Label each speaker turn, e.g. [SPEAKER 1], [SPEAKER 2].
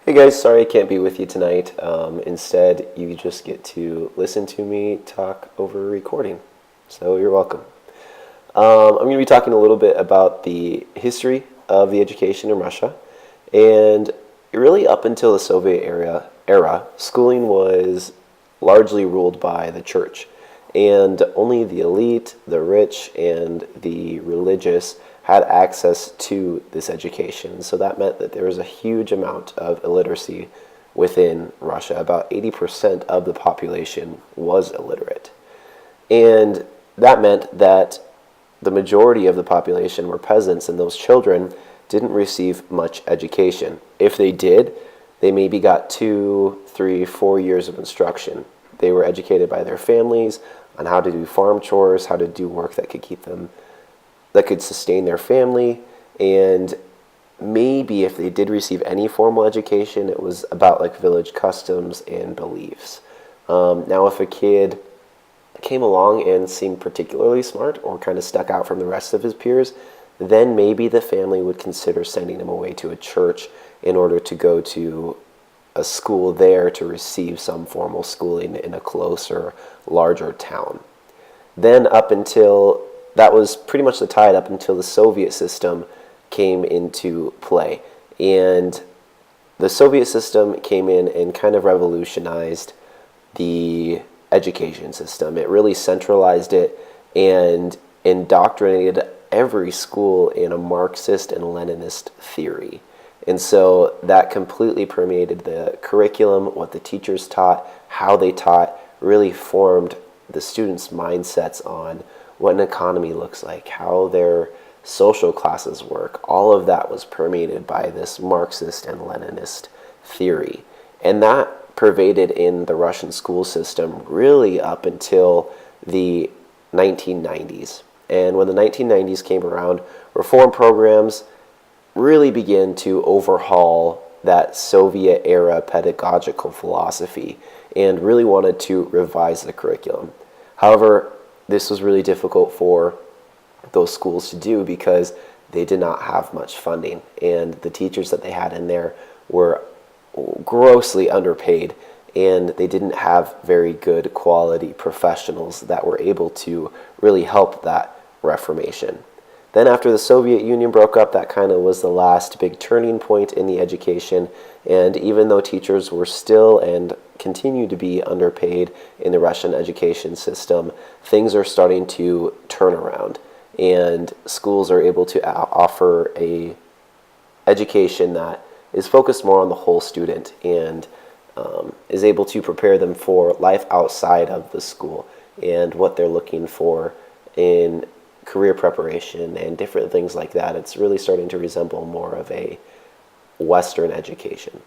[SPEAKER 1] Hey guys, sorry I can't be with you tonight. Instead, you just get to listen to me talk over recording. So you're welcome. I'm going to be talking a little bit about the history of the education in Russia. And really, up until the Soviet era, schooling was largely ruled by the church. And only the elite, the rich, and the religious had access to this education. So that meant that there was a huge amount of illiteracy within Russia. About 80% of the population was illiterate. And that meant that the majority of the population were peasants, and those children didn't receive much education. If they did, they maybe got 2, 3, 4 years of instruction. They were educated by their families on how to do farm chores, how to do work that could sustain their family, and maybe if they did receive any formal education, it was about like village customs and beliefs. Now, if a kid came along and seemed particularly smart or kind of stuck out from the rest of his peers, then maybe the family would consider sending him away to a church in order to go to a school there to receive some formal schooling in a closer, larger town. Then up until that was pretty much the tide up until the Soviet system came into play. And the Soviet system came in and kind of revolutionized the education system. It really centralized it and indoctrinated every school in a Marxist and Leninist theory. And so that completely permeated the curriculum, what the teachers taught, how they taught, really formed the students' mindsets on what an economy looks like, how their social classes work. All of that was permeated by this Marxist and Leninist theory. And that pervaded in the Russian school system really up until the 1990s. And when the 1990s came around, reform programs really began to overhaul that Soviet-era pedagogical philosophy and really wanted to revise the curriculum. However, this was really difficult for those schools to do because they did not have much funding, and the teachers that they had in there were grossly underpaid, and they didn't have very good quality professionals that were able to really help that reformation. Then after the Soviet Union broke up, that kind of was the last big turning point in the education. And even though teachers were still and continue to be underpaid in the Russian education system, things are starting to turn around. And schools are able to offer a education that is focused more on the whole student and is able to prepare them for life outside of the school and what they're looking for in career preparation and different things like that. It's really starting to resemble more of a Western education.